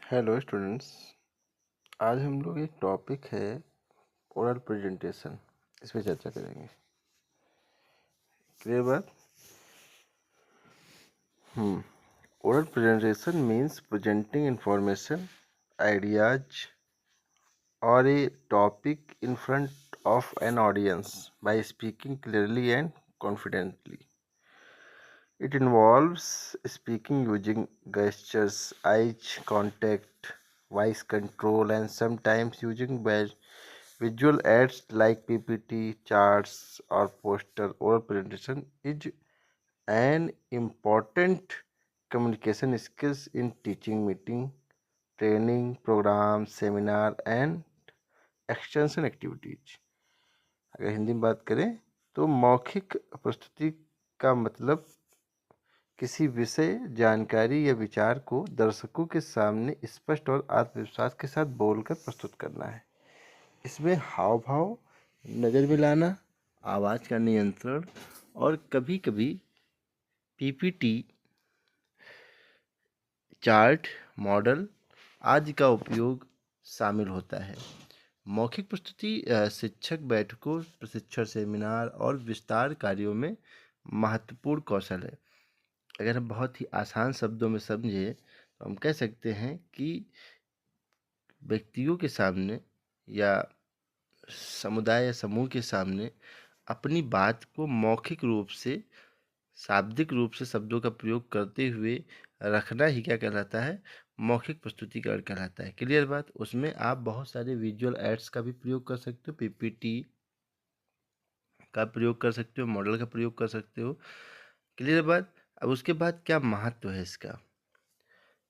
Hello students. आज हम लोग एक टॉपिक है ओरल प्रेजेंटेशन, इस पे चर्चा करेंगे। क्लियर बात? Oral presentation means presenting information, ideas और a topic in front of an audience by speaking clearly and confidently. It involves speaking using gestures, eye contact, voice control, and sometimes using visual aids like PPT, charts, or poster. Oral presentation is an important communication skills in teaching, meeting, training, programs, seminar, and extension activities. अगर हिंदी में बात करें तो मौखिक प्रस्तुति का मतलब किसी विषय, जानकारी या विचार को दर्शकों के सामने स्पष्ट और आत्मविश्वास के साथ बोलकर प्रस्तुत करना है। इसमें हाव भाव, नज़र मिलाना, आवाज़ का नियंत्रण और कभी-कभी पीपीटी, चार्ट, मॉडल आदि का उपयोग शामिल होता है। मौखिक प्रस्तुति शिक्षक बैठकों, प्रशिक्षण सेमिनार और विस्तार कार्यों में महत्वपूर्ण कौशल है। अगर हम बहुत ही आसान शब्दों में समझें तो हम कह सकते हैं कि व्यक्तियों के सामने या समुदाय या समूह के सामने अपनी बात को मौखिक रूप से, शाब्दिक रूप से शब्दों का प्रयोग करते हुए रखना ही क्या कहलाता है? मौखिक प्रस्तुतिकरण कहलाता है। क्लियर बात? उसमें आप बहुत सारे विजुअल एड्स का भी प्रयोग कर सकते हो, पीपीटी का प्रयोग कर सकते हो, मॉडल का प्रयोग कर सकते हो। क्लियर बात? अब उसके बाद क्या महत्व है इसका?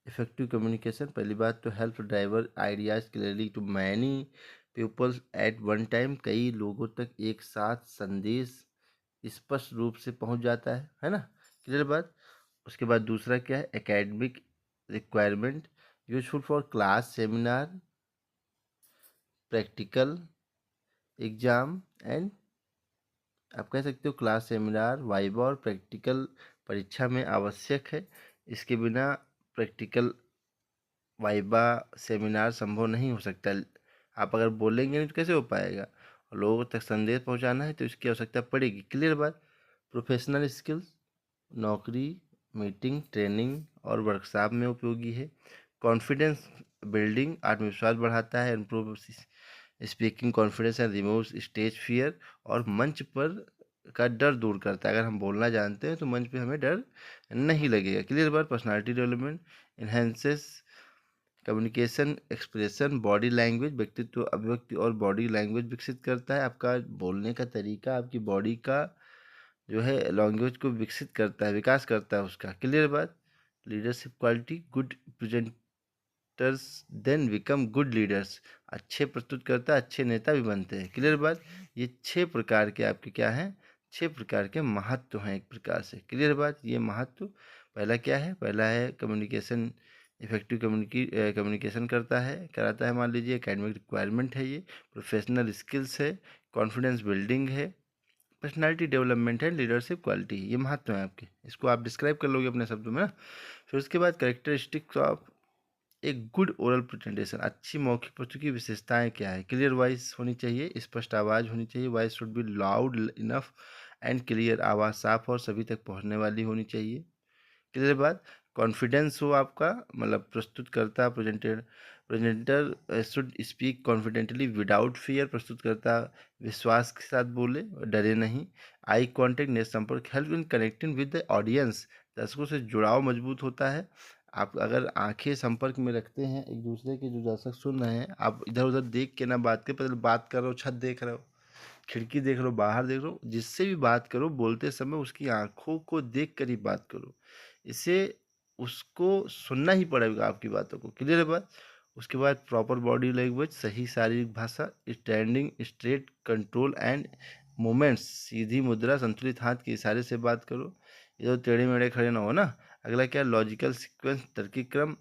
इफेक्टिव कम्युनिकेशन, पहली बात तो help deliver ideas clearly to many peoples at one time. कई लोगों तक एक साथ संदेश स्पष्ट रूप से पहुंच जाता है ना? क्लियर बात? उसके बाद दूसरा क्या है? Academic requirement, useful for class, seminar, practical exam and आप कह सकते हो क्लास, सेमिनार, वाइवा और प्रैक्टिकल परीक्षा में आवश्यक है। इसके बिना प्रैक्टिकल, वाइवा, सेमिनार संभव नहीं हो सकता। आप अगर बोलेंगे नहीं तो कैसे हो पाएगा? लोगों तक संदेश पहुंचाना है तो इसकी आवश्यकता पड़ेगी। क्लियर बात? प्रोफेशनल स्किल्स, नौकरी, मीटिंग, ट्रेनिंग और वर्कशॉप में उपयोगी है। कॉन्फिडेंस बिल्डिंग, आत्मविश्वास बढ़ाता है। Improve speaking confidence and remove stage fear, और मंच पर का डर दूर करता है। अगर हम बोलना जानते हैं तो मंच पे हमें डर नहीं लगेगा। क्लियर बात? Personality development, enhances communication expression, body language, व्यक्तित्व, अभिव्यक्ति और बॉडी लैंग्वेज विकसित करता है। आपका बोलने का तरीका आपकी बॉडी का जो है लैंग्वेज को विकसित करता है, विकास करता है उसका। क्लियर बात? Leadership quality, good presenters then become good leaders. अच्छे प्रस्तुत करता है, अच्छे नेता भी बनते हैं। क्लियर बात? ये 6 प्रकार के आपके क्या हैं? 6 प्रकार के महत्व हैं एक प्रकार से। क्लियर बात? ये महत्व पहला क्या है? पहला है कम्युनिकेशन, इफेक्टिव कम्युनिकेशन कराता है। मान लीजिए एकेडमिक रिक्वायरमेंट है, ये प्रोफेशनल स्किल्स है, कॉन्फिडेंस बिल्डिंग है, पर्सनालिटी डेवलपमेंट है, लीडरशिप क्वालिटी। ये महत्व है आपके, इसको आप डिस्क्राइब कर लोगे अपने शब्दों में ना। फिर उसके बाद कैरेक्टरिस्टिक्स ऑफ एक गुड ओरल प्रेजेंटेशन, अच्छी मौखिक प्रस्तुति की विशेषताएं क्या है? क्लियर वॉइस होनी चाहिए, स्पष्ट आवाज़ होनी चाहिए। Voice should be loud enough and clear, आवाज़ साफ और सभी तक पहुंचने वाली होनी चाहिए। क्लियर बात? कॉन्फिडेंस हो आपका, मतलब प्रस्तुतकर्ता presenter should speak confidently without fear, प्रस्तुतकर्ता विश्वास के साथ बोले, डरे नहीं। आई कॉन्टेक्ट, नेत्र संपर्क, help in connecting with the audience, दर्शकों से जुड़ाव मजबूत होता है। आप अगर आंखें संपर्क में रखते हैं एक दूसरे के, जो दर्शक सुन रहे हैं, आप इधर उधर देख के ना बात करें, पहले बात कर रहे हो, छत देख रहे हो, खिड़की देख लो, बाहर देख लो, जिससे भी बात करो बोलते समय उसकी आंखों को देख कर ही बात करो। इसे उसको सुनना ही पड़ेगा आपकी बातों को। क्लियर है बात? उसके बाद प्रॉपर बॉडी लैंग्वेज, सही शारीरिक भाषा, standing straight, control and movements, सीधी मुद्रा, संतुलित हाथ के इशारे से बात करो, ये तो टेढ़े मेढ़े खड़े ना हो ना। अगला क्या? लॉजिकल सीक्वेंस, तर्कीब क्रम।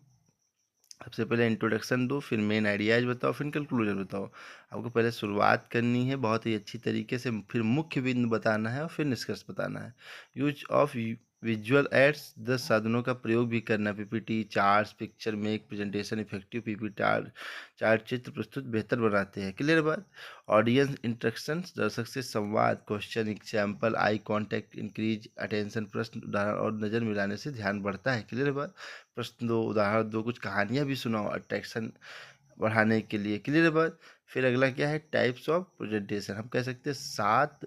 सबसे पहले इंट्रोडक्शन दो, फिर मेन आइडियाज बताओ, फिर कंक्लूजन बताओ। आपको पहले शुरुआत करनी है बहुत ही अच्छी तरीके से, फिर मुख्य बिंदु बताना है और फिर निष्कर्ष बताना है। यूज ऑफ विजुअल एड्स 10 साधनों का प्रयोग भी करना, PPT, charts, picture make presentation effective, PPT chart चित्र प्रस्तुत बेहतर बनाते हैं। क्लियर बात। ऑडियंस इंटरेक्शंस, दर्शक से संवाद, question, example, eye contact, increase attention, प्रश्न, उदाहरण और नज़र मिलाने से ध्यान बढ़ता है। क्लियर बात। प्रश्न दो, उदाहरण दो, कुछ कहानियाँ भी सुनाओ अट्रैक्शन बढ़ाने के लिए। क्लियर बात। फिर अगला क्या है, टाइप्स ऑफ प्रेजेंटेशन। हम कह सकते हैं 7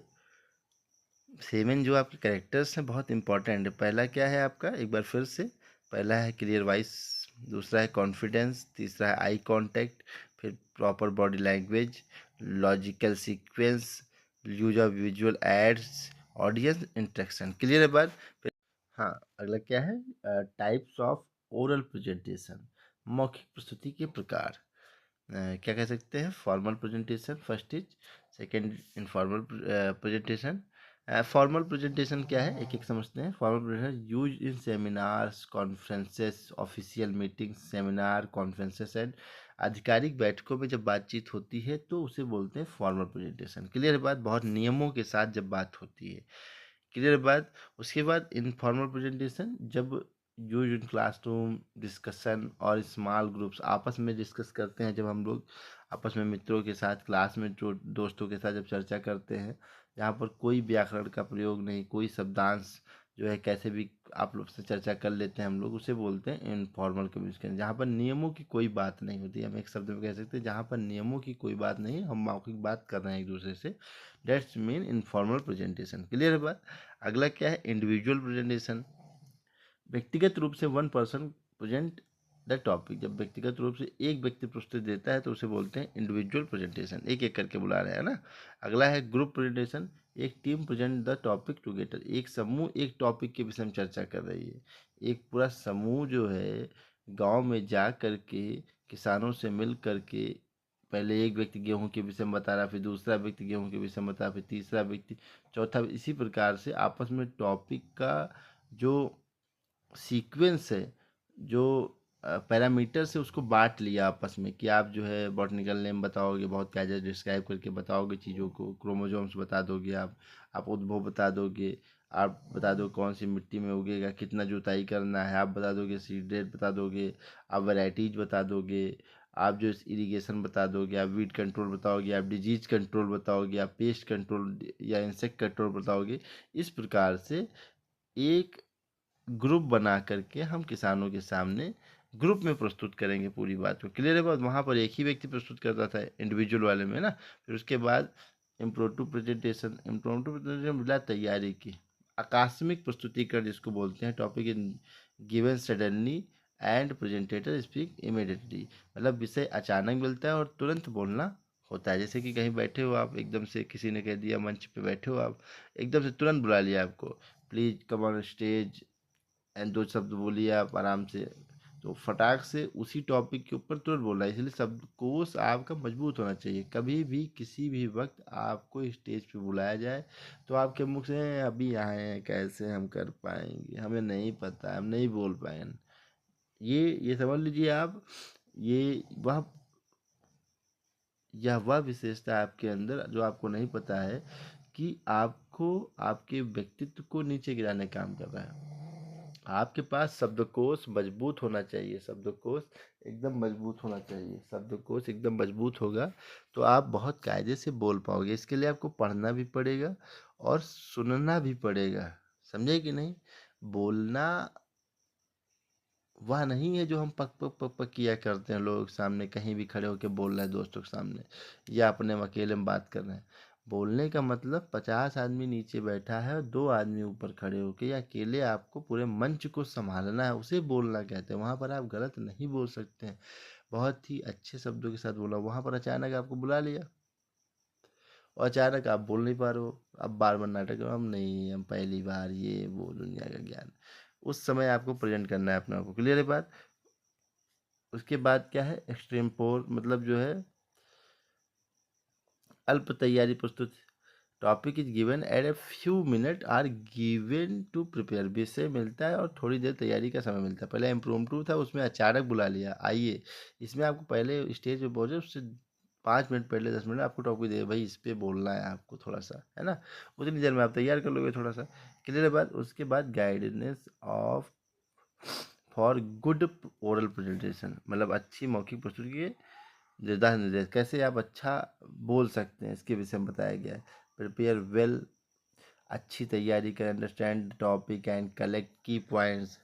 7 जो आपके कैरेक्टर्स हैं बहुत इंपॉर्टेंट है। पहला क्या है आपका, एक बार फिर से, पहला है क्लियर वॉइस, दूसरा है कॉन्फिडेंस, तीसरा है आई कांटेक्ट, फिर proper body language, logical sequence, use of visual aids, audience interaction. Clear है बात। फिर हाँ, अगला क्या है, टाइप्स ऑफ ओरल प्रेजेंटेशन, मौखिक प्रस्तुति के प्रकार। क्या कह सकते हैं, formal presentation first is, second informal presentation. Formal presentation क्या है, एक एक समझते हैं। Formal presentation use in seminars, conferences, official meetings, seminar, conferences and आधिकारिक बैठकों में जब बातचीत होती है तो उसे बोलते हैं फॉर्मल प्रेजेंटेशन। क्लियर बात, बहुत नियमों के साथ जब बात होती है। क्लियर बात। उसके बाद इनफॉर्मल प्रेजेंटेशन, जब यूज इन क्लासरूम डिस्कशन और स्मॉल ग्रुप्स, आपस में डिस्कस करते हैं, जब हम लोग आपस में मित्रों के साथ क्लास में जो दोस्तों के साथ जब चर्चा करते हैं, जहाँ पर कोई व्याकरण का प्रयोग नहीं, कोई शब्दांश जो है कैसे भी आप लोग से चर्चा कर लेते हैं हम लोग, उसे बोलते हैं इनफॉर्मल कम्युनिकेशन। जहाँ पर नियमों की कोई बात नहीं होती, हम एक शब्द में कह सकते हैं जहाँ पर नियमों की कोई बात नहीं, हम मौखिक बात कर रहे हैं एक दूसरे से, that's mean informal presentation. Clear है बात। अगला क्या है, इंडिविजुअल प्रेजेंटेशन। व्यक्तिगत रूप से one person present the topic, जब व्यक्तिगत रूप से एक व्यक्ति प्रस्तुति देता है तो उसे बोलते हैं इंडिविजुअल प्रेजेंटेशन, एक एक करके बुला रहे हैं ना। अगला है ग्रुप प्रेजेंटेशन, एक team present the topic together, एक समूह एक टॉपिक के विषय में चर्चा कर रही है। एक पूरा समूह जो है गांव में जा करके किसानों से मिल करके, पहले एक व्यक्ति गेहूं के विषय में बता रहा, फिर दूसरा व्यक्ति गेहूं के विषय में बता रहा, फिर तीसरा व्यक्ति, चौथा, इसी प्रकार से आपस में टॉपिक का जो सीक्वेंस है, जो पैरामीटर से उसको बांट लिया आपस में, कि आप जो है बॉटनिकल नेम बताओगे, बहुत क्या डिस्क्राइब करके बताओगे चीज़ों को, क्रोमोजोम्स बता दोगे आप उद्भव बता दोगे, आप बता दो कौन सी मिट्टी में उगेगा, कितना जुताई करना है, आप बता दोगे, सीड रेट बता दोगे, आप वैरायटीज बता दोगे, आप जो इरिगेशन बता दोगे, आप वीड कंट्रोल बताओगे, आप डिजीज कंट्रोल बताओगे, आप पेस्ट कंट्रोल या इंसेक्ट कंट्रोल बताओगे। इस प्रकार से एक ग्रुप बना करके हम किसानों के सामने ग्रुप में प्रस्तुत करेंगे पूरी बात को। क्लियर है बात। वहाँ पर एक ही व्यक्ति प्रस्तुत करता था इंडिविजुअल वाले में ना। फिर उसके बाद इम्प्रोम्प्टू प्रेजेंटेशन, इम्प्रोम्प्टू प्रेजेंटेशन बिना तैयारी की, आकस्मिक प्रस्तुतिकरण जिसको बोलते हैं, topic in given suddenly and presenter speak immediately, मतलब विषय अचानक मिलता है और तुरंत बोलना होता है। जैसे कि कहीं बैठे हो आप, एकदम से किसी ने कह दिया, मंच पे बैठे हो आप, एकदम से तुरंत बुला लिया आपको, please come on stage, and दो शब्द बोलिए आप आराम से, तो फटाक से उसी टॉपिक के ऊपर तुरंत बोलना है। इसलिए शब्दकोश आपका मजबूत होना चाहिए। कभी भी किसी भी वक्त आपको स्टेज पे बुलाया जाए तो आपके मुख से अभी आए हैं, कैसे हम कर पाएंगे, हमें नहीं पता, हम नहीं बोल पाएंगे, ये समझ लीजिए आप, ये वह यह वह विशेषता है आपके अंदर जो आपको नहीं पता है, कि आपको आपके व्यक्तित्व को नीचे गिराने का काम कर रहा है। आपके पास शब्दकोश मजबूत होना चाहिए, शब्दकोश एकदम मजबूत होना चाहिए। शब्दकोश एकदम मजबूत होगा तो आप बहुत कायदे से बोल पाओगे। इसके लिए आपको पढ़ना भी पड़ेगा और सुनना भी पड़ेगा, समझे कि नहीं। बोलना वह नहीं है जो हम पक पक पक पक किया करते हैं लोगों के सामने, कहीं भी खड़े होकर बोल रहे हैं दोस्तों के सामने, या अपने में अकेले में बात कर रहे हैं। बोलने का मतलब 50 आदमी नीचे बैठा है और 2 आदमी ऊपर खड़े होके, या अकेले आपको पूरे मंच को संभालना है, उसे बोलना कहते हैं। वहाँ पर आप गलत नहीं बोल सकते हैं, बहुत ही अच्छे शब्दों के साथ बोला। वहाँ पर अचानक आपको बुला लिया और अचानक आप बोल नहीं पा रहे हो, अब बार बार नाटक करो, हम नहीं, हम पहली बार, ये वो दुनिया का ज्ञान, उस समय आपको प्रेजेंट करना है अपने आप को। क्लियर है बात। उसके बाद क्या है, एक्सट्रीम पोर, मतलब जो है अल्प तैयारी प्रस्तुत। Topic is given at a few minute are given to prepare, विषय मिलता है और थोड़ी देर तैयारी का समय मिलता है। पहले इम्प्रोम्प्टू था, उसमें अचानक बुला लिया, आइए। इसमें आपको पहले स्टेज पे पहुंचे उससे 5 मिनट पहले, 10 मिनट आपको टॉपिक दे, भाई इस पे बोलना है आपको थोड़ा सा, है ना, उतनी देर में आप तैयार कर लोगे थोड़ा सा। क्लियर है बात। उसके बाद guidance of for good oral presentation, मतलब अच्छी मौखिक प्रस्तुति के निर्धार निर्देश, कैसे आप अच्छा बोल सकते हैं इसके विषय में बताया गया है। प्रिपेयर वेल, अच्छी तैयारी करें, अंडरस्टैंड टॉपिक एंड कलेक्ट की पॉइंट्स।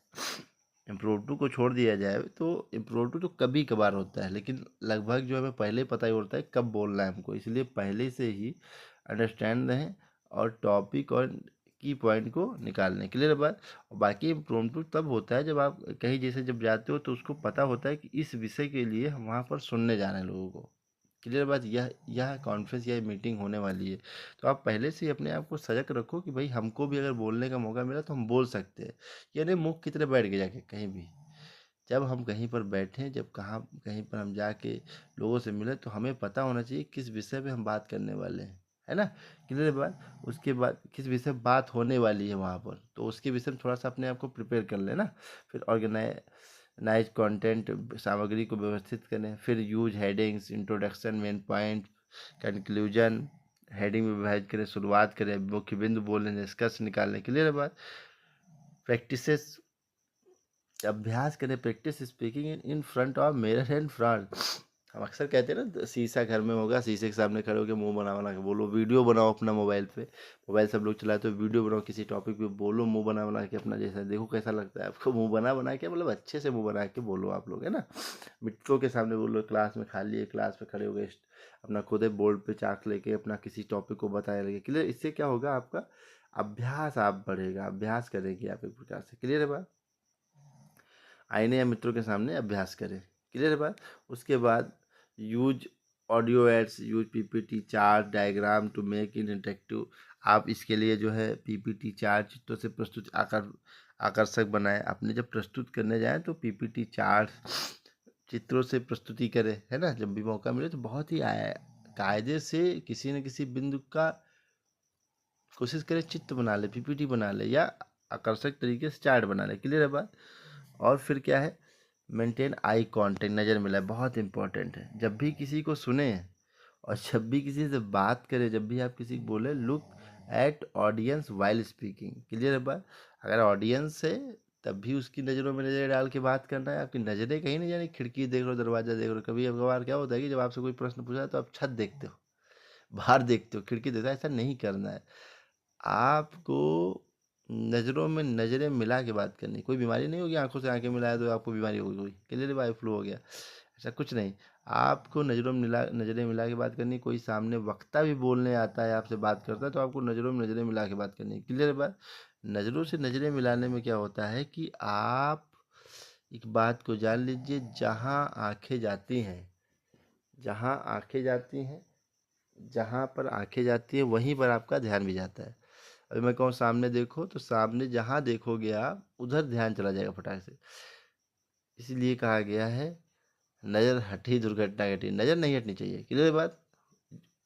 इम्प्रोम्प्टू को छोड़ दिया जाए तो इम्प्रोम्प्टू तो कभी कभार होता है, लेकिन लगभग जो हमें पहले पता ही होता है कब बोलना है हमको, इसलिए पहले से ही अंडरस्टैंड रहें और टॉपिक और की पॉइंट को निकालने के लिए बात। और बाकी इम्प्रोम्प्टू तब होता है जब आप कहीं जैसे जब जाते हो तो उसको पता होता है कि इस विषय के लिए हम वहाँ पर सुनने जा रहे हैं लोगों को। क्लियर बात। यह कॉन्फ्रेंस या मीटिंग होने वाली है, तो आप पहले से ही अपने आप को सजग रखो कि भाई हमको भी अगर बोलने का मौका मिला तो हम बोल सकते हैं। यानी मुँह की तरह बैठ के जाके कहीं भी, जब हम कहीं पर बैठें, जब कहाँ कहीं पर हम जाके लोगों से मिले तो हमें पता होना चाहिए किस विषय पे हम बात करने वाले हैं, है ना। क्लियर बात। उसके बाद किस विषय पे बात होने वाली है वहाँ पर, तो उसके विषय में थोड़ा सा अपने आप को प्रिपेयर कर लेना। फिर ऑर्गेनाइज कंटेंट, सामग्री को व्यवस्थित करें। फिर use headings, introduction, main point, conclusion. Heading में विभाजित करें, शुरुआत करें, मुख्य बिंदु बोलें, निष्कर्ष निकालने के लिए बात। प्रैक्टिसेस, अभ्यास करें, practice speaking in front of mirror and front. हम अक्सर कहते हैं ना, शीशा घर में होगा, शीशे के सामने खड़े होकर मुंह बना बना के बोलो। वीडियो बनाओ अपना मोबाइल पे, मोबाइल सब लोग चलाते हो, वीडियो बनाओ किसी टॉपिक पे, बोलो मुंह बना बना के अपना, जैसा देखो कैसा लगता है आपको। मुंह बना बना के मतलब अच्छे से मुंह बना के बोलो आप लोग, है ना। मित्रों के सामने बोलो, क्लास में खाली है, क्लास में खड़े हो गए, अपना खुद ही बोर्ड पे चार्ट लेके अपना किसी टॉपिक को बताने लगे। क्लियर। इससे क्या होगा, आपका अभ्यास आप बढ़ेगा, अभ्यास करेंगे आप एक प्रकार से। क्लियर है बात। आईने या मित्रों के सामने अभ्यास करें। क्लियर है बात। उसके बाद use audio aids, use PPT, chart, diagram to make in interactive. आप इसके लिए जो है पीपीटी, चार्ट, चित्रों से प्रस्तुत आकर्षक बनाएं। आपने जब प्रस्तुत करने जाएं तो पीपीटी, चार्ट, चित्रों से प्रस्तुति करें, है ना। जब भी मौका मिले तो बहुत ही कायदे से किसी न किसी बिंदु का कोशिश करें, चित्र बना ले, पीपीटी बना ले, या आकर्षक तरीके से चार्ट बना ले। क्लियर है बात। और फिर क्या है, मेंटेन आई कांटेक्ट, नज़र मिलाए, बहुत इंपॉर्टेंट है। जब भी किसी को सुने और जब भी किसी से बात करें, जब भी आप किसी को बोले, look at audience while speaking. Clear है बात। अगर ऑडियंस है तब भी उसकी नज़रों में नज़र डाल के बात करना है। आपकी नज़रें कहीं नहीं जानी, खिड़की देख लो, दरवाज़ा देख लो। कभी कभार क्या होता है कि जब आपसे कोई प्रश्न पूछा है तो आप छत देखते हो, बाहर देखते हो, खिड़की देखते हो। ऐसा नहीं करना है। आपको नज़रों में नज़रें मिला के बात करनी। कोई बीमारी नहीं होगी, आंखों से आंखें मिलाए तो आपको बीमारी होगी कोई, क्लियर वाई फ्लू हो गया, ऐसा कुछ नहीं। आपको नज़रें मिला के बात करनी। कोई सामने वक्ता भी बोलने आता है, आपसे बात करता है, तो आपको नज़रों में नज़रें मिला के बात करनी। क्लियर बात। नज़रों से नज़रें मिलाने में क्या होता है कि आप एक बात को जान लीजिए, जहाँ आंखें जाती हैं, जहाँ आंखें जाती हैं, जहाँ पर आंखें जाती है वहीं पर आपका ध्यान भी जाता है। अभी मैं कहूँ सामने देखो, तो सामने जहाँ देखोगे आप उधर ध्यान चला जाएगा फटाक से। इसलिए कहा गया है, नज़र हटी दुर्घटना घटी। नज़र नहीं हटनी चाहिए। क्लियर है बात।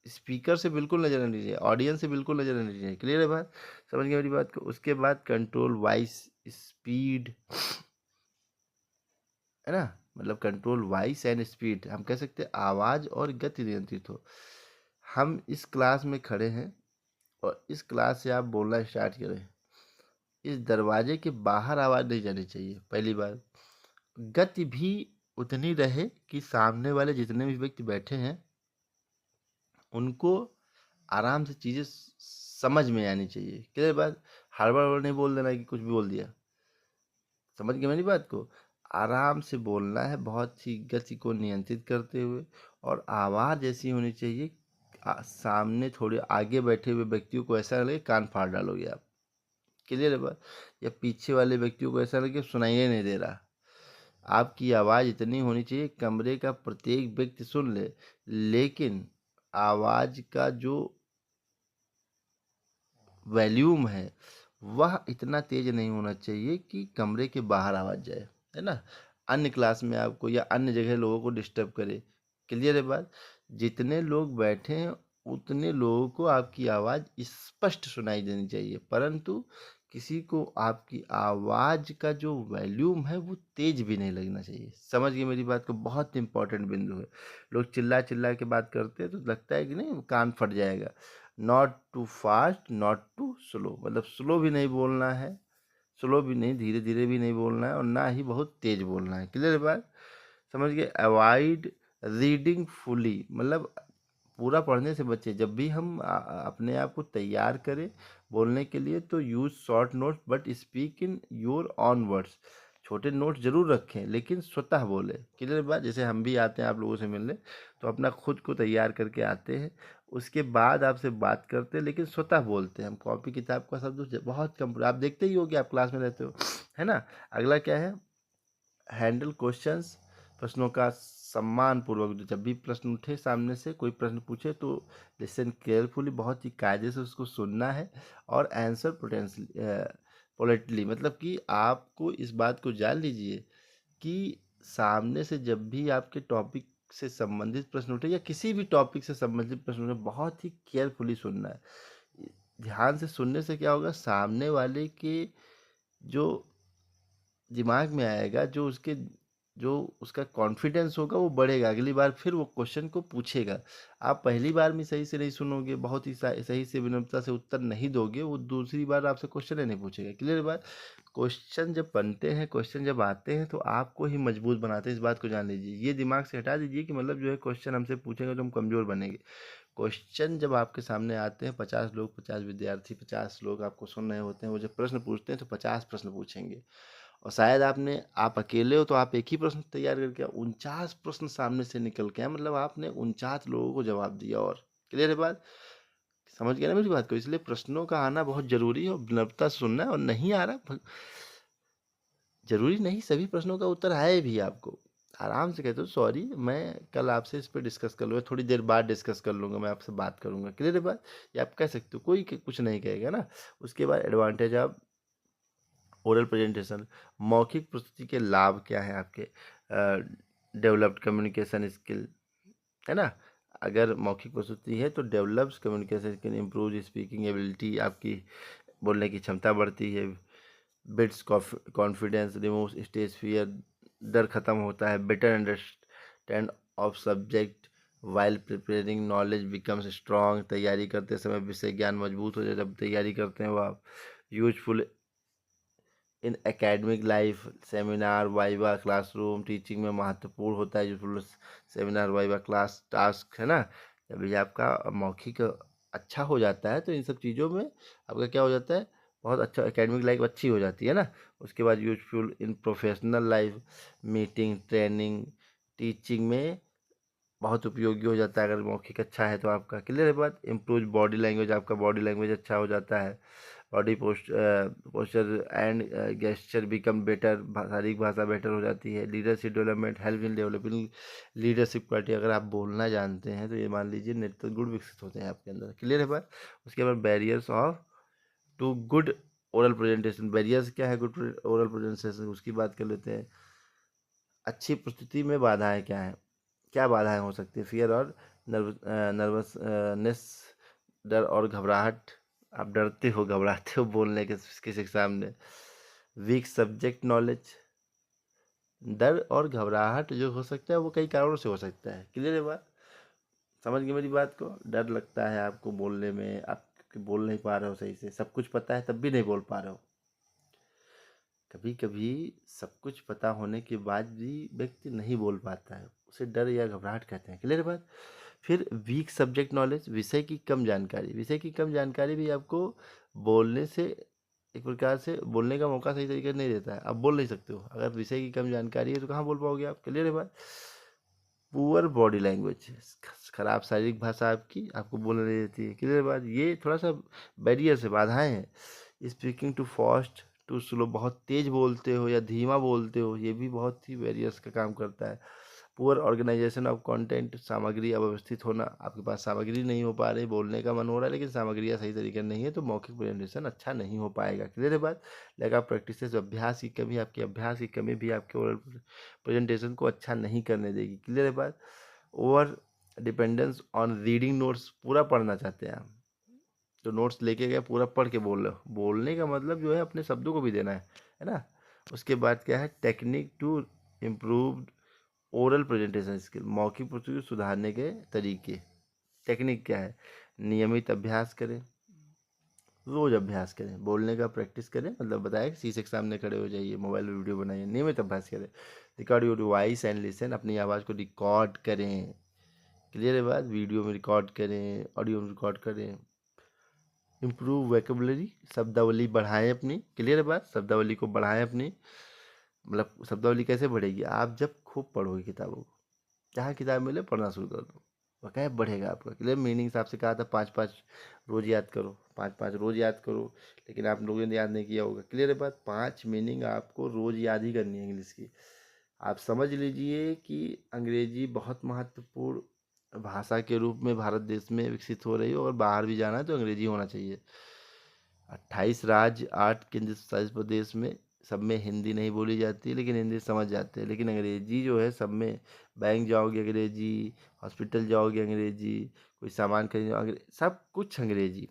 स्पीकर से बिल्कुल नज़र नहीं चाहिए, ऑडियंस से बिल्कुल नज़र नहीं चाहिए। क्लियर है बात। समझ गए मेरी बात को। उसके बाद कंट्रोल वॉइस स्पीड, है ना, मतलब कंट्रोल वॉइस एंड स्पीड। हम कह सकते हैं आवाज़ और गति नियंत्रित हो। हम इस क्लास में खड़े हैं और इस क्लास से आप बोलना स्टार्ट करें, इस दरवाजे के बाहर आवाज़ नहीं जानी चाहिए। पहली बात, गति भी उतनी रहे कि सामने वाले जितने भी व्यक्ति बैठे हैं उनको आराम से चीज़ें समझ में आनी चाहिए। क्लियर बात। हड़बड़ हड़बड़ नहीं बोल देना कि कुछ भी बोल दिया। समझ गए मेरी बात को। आराम से बोलना है, बहुत ही गति को नियंत्रित करते हुए, और आवाज़ ऐसी होनी चाहिए सामने थोड़े आगे बैठे हुए व्यक्तियों को ऐसा लगे कान फाड़ डालोगे आप। क्लियर है बात। या पीछे वाले व्यक्तियों को ऐसा लगे सुनाई नहीं दे रहा। आपकी आवाज़ इतनी होनी चाहिए कमरे का प्रत्येक व्यक्ति सुन ले, लेकिन आवाज़ का जो वॉल्यूम है वह इतना तेज नहीं होना चाहिए कि कमरे के बाहर आवाज़ जाए, है ना, अन्य क्लास में आपको या अन्य जगह लोगों को डिस्टर्ब करे। क्लियर है बात। जितने लोग बैठे हैं उतने लोगों को आपकी आवाज़ स्पष्ट सुनाई देनी चाहिए, परंतु किसी को आपकी आवाज़ का जो वॉल्यूम है वो तेज भी नहीं लगना चाहिए। समझ गए मेरी बात को। बहुत इंपॉर्टेंट बिंदु है। लोग चिल्ला चिल्ला के बात करते हैं तो लगता है कि नहीं कान फट जाएगा। Not too fast not too slow, मतलब स्लो भी नहीं बोलना है, स्लो भी नहीं, धीरे धीरे भी नहीं बोलना है, और ना ही बहुत तेज बोलना है। क्लियर है बात, समझ गए। अवॉइड रीडिंग फुली, मतलब पूरा पढ़ने से बचे। जब भी हम अपने आप को तैयार करें बोलने के लिए तो use short notes but speak in your on words. छोटे नोट्स जरूर रखें लेकिन स्वतः बोले। क्लियर बात, जैसे हम भी आते हैं आप लोगों से मिलने तो अपना खुद को तैयार करके आते हैं, उसके बाद आपसे बात करते हैं लेकिन स्वतः बोलते हैं। हम कॉपी किताब का शब्द बहुत कम, आप देखते ही हो कि आप क्लास में रहते हो, है ना। अगला क्या है, हैंडल क्वेश्चंस, प्रश्नों का सम्मान पूर्वक। जब भी प्रश्न उठे, सामने से कोई प्रश्न पूछे तो लिसन केयरफुली, बहुत ही कायदे से उसको सुनना है, और आंसर पोलाइटली, मतलब कि आपको इस बात को जान लीजिए कि सामने से जब भी आपके टॉपिक से संबंधित प्रश्न उठे या किसी भी टॉपिक से संबंधित प्रश्न उठे, बहुत ही केयरफुली सुनना है। ध्यान से सुनने से क्या होगा, सामने वाले के जो दिमाग में आएगा, जो उसका कॉन्फिडेंस होगा वो बढ़ेगा, अगली बार फिर वो क्वेश्चन को पूछेगा। आप पहली बार में सही से नहीं सुनोगे, बहुत ही सही से विनम्रता से उत्तर नहीं दोगे, वो दूसरी बार आपसे क्वेश्चन ही नहीं पूछेगा। क्लियर बात। क्वेश्चन जब बनते हैं, क्वेश्चन जब आते हैं तो आपको ही मजबूत बनाते हैं, इस बात को जान लीजिए। ये दिमाग से हटा दीजिए कि मतलब जो है क्वेश्चन हमसे पूछेंगे तो हम कमज़ोर बनेंगे। क्वेश्चन जब आपके सामने आते हैं, 50 लोग, 50 विद्यार्थी, 50 लोग आपको सुन रहे होते हैं, वो जब प्रश्न पूछते हैं तो 50 प्रश्न पूछेंगे, और शायद आप अकेले हो तो आप एक ही प्रश्न तैयार करके 49 प्रश्न सामने से निकल के आए, मतलब आपने 49 लोगों को जवाब दिया। और क्लियर है बात, समझ गए ना मेरी बात को। इसलिए प्रश्नों का आना बहुत जरूरी है, और विनम्रता से सुनना है, और नहीं आ रहा जरूरी नहीं सभी प्रश्नों का उत्तर आए भी आपको, आराम से कहते हो सॉरी मैं कल आपसे इस पर डिस्कस कर लूँगा, थोड़ी देर बाद डिस्कस कर लूँगा, मैं आपसे बात करूँगा। क्लियर है बात, ये आप कह सकते हो, कोई कुछ नहीं कहेगा ना। उसके बाद एडवांटेज ऑफ ओरल प्रेजेंटेशन, मौखिक प्रस्तुति के लाभ क्या है आपके, डेवलप्ड कम्युनिकेशन स्किल, है ना। अगर मौखिक प्रस्तुति है तो develops communication skill, improve speaking ability, आपकी बोलने की क्षमता बढ़ती है। Bits confidence, remove stage fear, डर खत्म होता है। Better understand of subject while preparing, knowledge becomes strong, तैयारी करते समय विषय ज्ञान मजबूत हो जाए जब तैयारी करते हैं वो आप। Useful in academic life, seminar viva classroom teaching में महत्वपूर्ण होता है। Useful seminar viva class task, है ना। जब भी आपका मौखिक अच्छा हो जाता है तो इन सब चीज़ों में आपका क्या हो जाता है, बहुत अच्छा, एकेडमिक लाइफ अच्छी हो जाती है ना। उसके बाद useful in professional life, meeting training teaching में बहुत उपयोगी हो जाता है अगर मौखिक अच्छा है तो आपका। क्लियर है बात। इम्प्रूव बॉडी लैंग्वेज, आपका बॉडी लैंग्वेज अच्छा हो जाता है। Body posture and gesture become better, शारीरिक भाषा बेटर हो जाती है। Leadership development, help in developing leadership quality, अगर आप बोलना जानते हैं तो ये मान लीजिए नेतृत्व गुण विकसित होते हैं आपके अंदर। क्लियर है बात। उसके बाद barriers of to good oral presentation, barriers क्या है गुड ओरल प्रेजेंटेशन, उसकी बात कर लेते हैं। अच्छी प्रस्तुति में बाधाएं क्या हैं, क्या बाधाएं हो सकती है, फियर और नर्वसनेस, डर और घबराहट, आप डरते हो घबराते हो बोलने के किसी के सामने। वीक सब्जेक्ट नॉलेज, डर और घबराहट जो हो सकता है वो कई कारणों से हो सकता है। क्लियर है बात, समझ गए मेरी बात को। डर लगता है आपको बोलने में, आप बोल नहीं पा रहे हो सही से, सब कुछ पता है तब भी नहीं बोल पा रहे हो। कभी कभी सब कुछ पता होने के बाद भी व्यक्ति नहीं बोल पाता है, उसे डर या घबराहट कहते हैं। क्लियर बात। फिर वीक सब्जेक्ट नॉलेज, विषय की कम जानकारी, विषय की कम जानकारी भी आपको बोलने से, एक प्रकार से बोलने का मौका सही तरीके से नहीं देता है, आप बोल नहीं सकते हो अगर विषय की कम जानकारी है तो कहाँ बोल पाओगे आप। क्लियर है बात। पुअर बॉडी लैंग्वेज, खराब शारीरिक भाषा आपकी आपको बोलने नहीं देती है। क्लियर बात, ये थोड़ा सा बैरियर से बाधाएं हैं। Speaking too fast too slow, बहुत तेज बोलते हो या धीमा बोलते हो, ये भी बहुत ही बैरियर्स का काम करता है। पुअर ऑर्गेनाइजेशन ऑफ कंटेंट, सामग्री अव्यवस्थित होना, आपके पास सामग्री नहीं हो पा रही, बोलने का मन हो रहा है लेकिन सामग्रियाँ सही तरीके नहीं है तो मौखिक प्रेजेंटेशन अच्छा नहीं हो पाएगा। क्लियर है बात। लैक ऑफ प्रैक्टिस, अभ्यास की कमी, आपकी अभ्यास की कमी भी आपके ओरल प्रेजेंटेशन को अच्छा नहीं करने देगी। क्लियर है बात। Over dependence on reading notes, पूरा पढ़ना चाहते हैं आप तो नोट्स लेके गए पूरा पढ़ के बोल रहे हो, बोलने का मतलब जो है अपने शब्दों को भी देना है ना। उसके बाद क्या है, technique to improve oral presentation skill, मौखिक प्रस्तुति सुधारने के तरीके। टेक्निक क्या है, नियमित अभ्यास करें, रोज अभ्यास करें, बोलने का प्रैक्टिस करें, मतलब बताया कि शीशे के सामने खड़े हो जाइए, मोबाइल में वीडियो बनाइए, नियमित अभ्यास करें। Record your voice and listen, अपनी आवाज़ को रिकॉर्ड करें। क्लियर है बात? वीडियो में रिकॉर्ड करें, ऑडियो में रिकॉर्ड करें। इम्प्रूव वोकेबलरी, शब्दावली बढ़ाएं अपनी। क्लियर है बात? शब्दावली को बढ़ाएं अपनी। मतलब शब्दावली कैसे बढ़ेगी? आप जब खूब पढ़ोगे किताबों को, जहाँ किताब मिले पढ़ना शुरू कर दो, वक़ैब बढ़ेगा आपका। क्लियर? मीनिंग्स आपसे कहा था 5-5 रोज याद करो, 5-5 रोज याद करो, लेकिन आप लोगों ने याद नहीं किया होगा। क्लियर है बात? 5 मीनिंग आपको रोज याद ही करनी है इंग्लिश की। आप समझ लीजिए कि अंग्रेजी बहुत महत्वपूर्ण भाषा के रूप में भारत देश में विकसित हो रही है, और बाहर भी जाना है तो अंग्रेजी होना चाहिए। 28 राज्य, 8 केंद्र शासित प्रदेश में, सब में हिंदी नहीं बोली जाती, लेकिन हिंदी समझ जाते हैं। लेकिन अंग्रेजी जो है सब में, बैंक जाओगे अंग्रेजी, हॉस्पिटल जाओगे अंग्रेजी, कोई सामान खरीदो सब कुछ अंग्रेजी।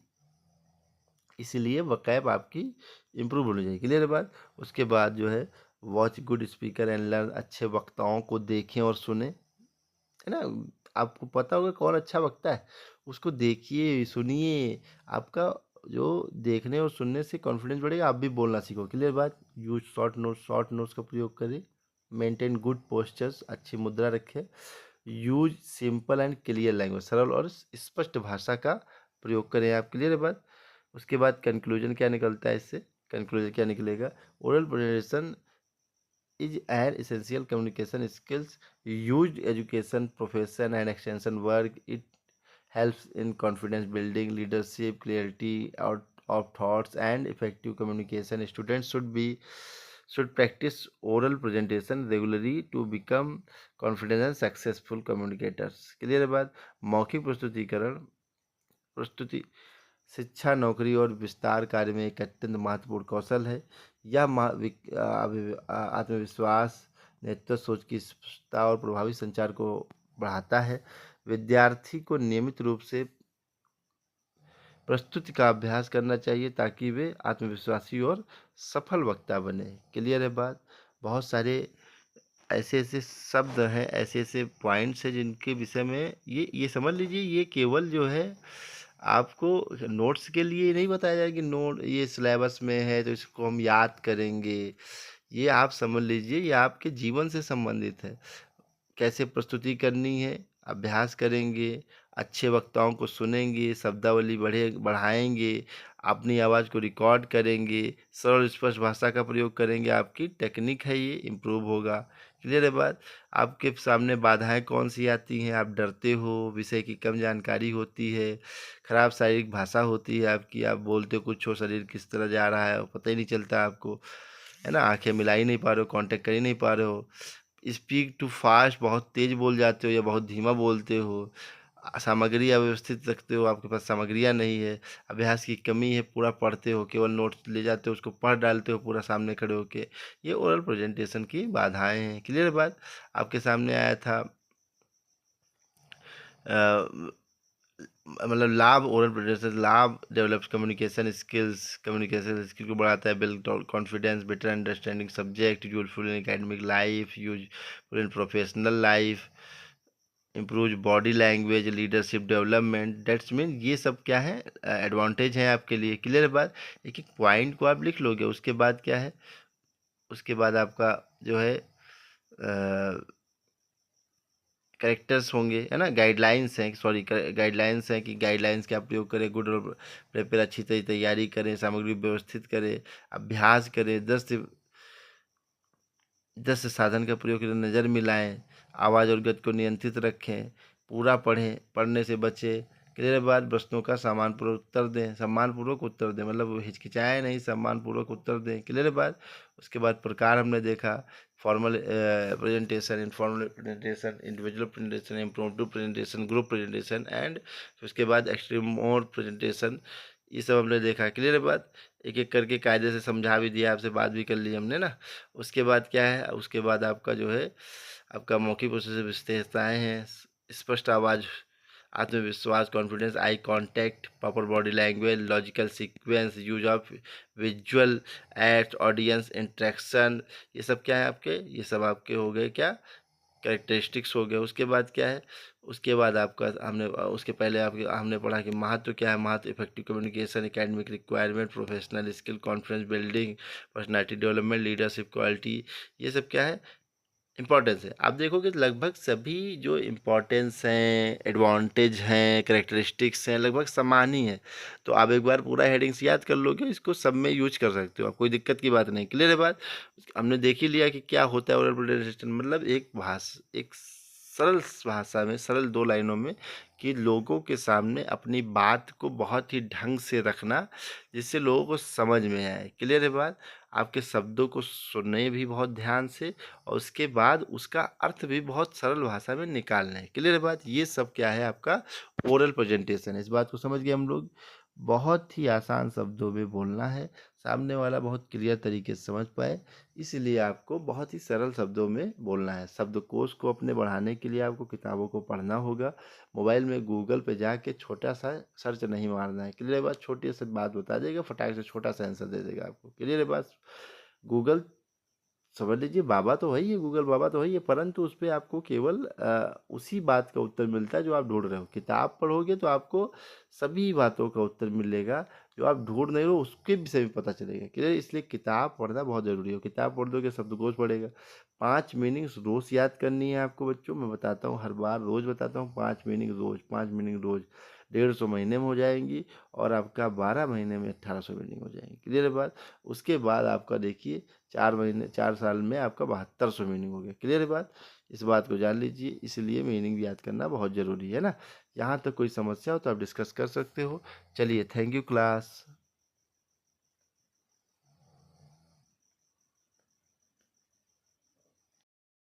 इसलिए वक़ैब आपकी इम्प्रूव होनी चाहिए। क्लियर है बात? उसके बाद जो है, watch good speaker and learn, अच्छे वक्ताओं को देखें और सुने, है ना? आपको पता होगा कौन अच्छा वक्ता है, उसको देखिए, सुनिए। आपका जो देखने और सुनने से कॉन्फिडेंस बढ़ेगा, आप भी बोलना सीखो। क्लियर बात? यूज शॉर्ट नोट्स का प्रयोग करें। मेंटेन गुड पोस्चर्स, अच्छी मुद्रा रखें। Use simple and clear language, सरल और स्पष्ट भाषा का प्रयोग करें आप। क्लियर है बात? उसके बाद कंक्लूजन क्या निकलता है इससे? कंक्लूजन क्या निकलेगा? Oral presentation is an essential communication skills used education, profession and extension work. It helps in confidence building, leadership, clarity out of thoughts and effective communication. Students should practice oral presentation regularly to become confident and successful communicators. Clear है बात? मौखिक प्रस्तुति शिक्षा, नौकरी और विस्तार कार्य में एक अत्यंत महत्वपूर्ण कौशल है। यह आत्मविश्वास, नेतृत्व, सोच की स्पष्टता और प्रभावी संचार को बढ़ाता है। विद्यार्थी को नियमित रूप से प्रस्तुति का अभ्यास करना चाहिए ताकि वे आत्मविश्वासी और सफल वक्ता बने। क्लियर है बात? बहुत सारे ऐसे ऐसे शब्द हैं, ऐसे ऐसे पॉइंट्स हैं जिनके विषय में ये समझ लीजिए, ये केवल जो है आपको नोट्स के लिए नहीं बताया जाए कि नोट ये सिलेबस में है तो इसको हम याद करेंगे। ये आप समझ लीजिए, ये आपके जीवन से संबंधित है। कैसे प्रस्तुति करनी है, अभ्यास करेंगे, अच्छे वक्ताओं को सुनेंगे, शब्दावली बढ़ाएंगे, अपनी आवाज़ को रिकॉर्ड करेंगे, सरल स्पष्ट भाषा का प्रयोग करेंगे, आपकी टेक्निक है ये इम्प्रूव होगा। क्लियर है बात? आपके सामने बाधाएं कौन सी आती हैं? आप डरते हो, विषय की कम जानकारी होती है, खराब शारीरिक भाषा होती है आपकी, आप बोलते हो कुछ हो, शरीर किस तरह जा रहा है पता ही नहीं चलता आपको, है ना? आंखें मिला ही नहीं पा रहे हो, कांटेक्ट कर ही नहीं पा रहे हो, स्पीक टू फास्ट, बहुत तेज बोल जाते हो या बहुत धीमा बोलते हो, सामग्री अव्यवस्थित रखते हो, आपके पास सामग्रियाँ नहीं है, अभ्यास की कमी है, पूरा पढ़ते हो, केवल नोट्स ले जाते हो, उसको पढ़ डालते हो पूरा सामने खड़े होके। ये ओरल प्रेजेंटेशन की बाधाएं हैं। क्लियर बात? आपके सामने आया था मतलब लाभ, ओरल प्रेजेंटेशन लाभ डेवलप्स कम्युनिकेशन स्किल को बढ़ाता है, build confidence, better understanding subject, useful in academic life, useful in professional life, improve body language, leadership development. That's mean ये सब क्या है? एडवांटेज है आपके लिए। क्लियर है बात? एक एक पॉइंट को आप लिख लोगे, उसके बाद क्या है? उसके बाद आपका जो है करेक्टर्स होंगे, है ना? गाइडलाइंस हैं, सॉरी गाइडलाइंस हैं कि गाइडलाइंस का प्रयोग करें, गुड और प्रिपेयर, अच्छी तरह तैयारी करें, सामग्री व्यवस्थित करें, अभ्यास करें, 10 से साधन का प्रयोग करें, नज़र मिलाएं, आवाज़ और गति को नियंत्रित रखें, पूरा पढ़ें, पढ़ने से बचें। क्लियर बात? प्रश्नों का सम्मानपूर्वक उत्तर दें, मतलब हिचकिचाएं नहीं, सम्मानपूर्वक उत्तर दें। क्लियर बात? उसके बाद प्रकार हमने देखा, formal presentation, informal presentation, individual presentation, impromptu presentation, group presentation and उसके बाद एक्सट्रीम मोड प्रेजेंटेशन। ये सब हमने देखा। क्लियर बात? एक एक करके कायदे से समझा भी दिया, आपसे बात भी कर ली हमने ना। उसके बाद क्या है? उसके बाद आपका जो है, आपका मौखिक विशेषताएं हैं, स्पष्ट आवाज़, आत्मविश्वास, confidence, eye contact, proper body language, logical sequence, use of visual aids, audience interaction. ये सब क्या है आपके? ये सब आपके हो गए क्या? कैरेक्टरिस्टिक्स हो गया। उसके बाद क्या है, उसके बाद आपका हमने उसके पहले आपके हमने पढ़ा कि महत्व क्या है। महत्व effective communication, academic requirement, professional skill, confidence building, personality development, leadership quality, ये सब क्या है, इम्पोर्टेंस है। आप देखोगे लगभग सभी जो इम्पोर्टेंस हैं, एडवांटेज हैं, कैरेक्टरिस्टिक्स हैं, लगभग समान ही है। तो आप एक बार पूरा हेडिंग्स याद कर लोगे, इसको सब में यूज कर सकते हो आप, कोई दिक्कत की बात नहीं। क्लियर है बात। हमने देख ही लिया कि क्या होता है ओरल प्रेजेंटेशन, मतलब एक सरल भाषा में, सरल दो लाइनों में, कि लोगों के सामने अपनी बात को बहुत ही ढंग से रखना, जिससे लोगों को समझ में आए। क्लियर है बात। आपके शब्दों को सुने भी बहुत ध्यान से, और उसके बाद उसका अर्थ भी बहुत सरल भाषा में निकालना है। क्लियर है बात। ये सब क्या है, आपका ओरल प्रेजेंटेशन है। इस बात को समझ गए हम लोग। बहुत ही आसान शब्दों में बोलना है, सामने वाला बहुत क्लियर तरीके से समझ पाए, इसलिए आपको बहुत ही सरल शब्दों में बोलना है। शब्दकोश को अपने बढ़ाने के लिए आपको किताबों को पढ़ना होगा। मोबाइल में गूगल पे जाके छोटा सा सर्च नहीं मारना है। क्लियर है बात। छोटी सी बात बता देगा, फटाक से छोटा सा आंसर दे देगा आपको। क्लियर है बात। गूगल, समझ लीजिए बाबा तो वही है, गूगल बाबा तो वही है, परंतु उस पे आपको केवल उसी बात का उत्तर मिलता है जो आप ढूंढ रहे हो। किताब पढ़ोगे तो आपको सभी बातों का उत्तर मिलेगा, जो आप ढूंढ नहीं हो उसके विषय में पता चलेगा। क्लियर। इसलिए किताब पढ़ना बहुत जरूरी है। किताब पढ़ दोगे शब्दकोश पढ़ेगा। 5 मीनिंग्स रोज याद करनी है आपको बच्चों। मैं बताता हूँ, हर बार रोज बताता हूँ, 5 मीनिंग रोज, 5 मीनिंग रोज, 150 महीने में हो जाएंगी, और आपका 12 महीने में 1800 मीनिंग हो जाएंगी। क्लियर है बात। उसके बाद आपका देखिए 4 महीने, 4 साल में आपका 7200 मीनिंग हो गया। क्लियर है बात। इस बात को जान लीजिए, इसलिए मीनिंग याद करना बहुत ज़रूरी है ना। यहाँ तक कोई समस्या हो तो आप डिस्कस कर सकते हो। चलिए, थैंक यू क्लास।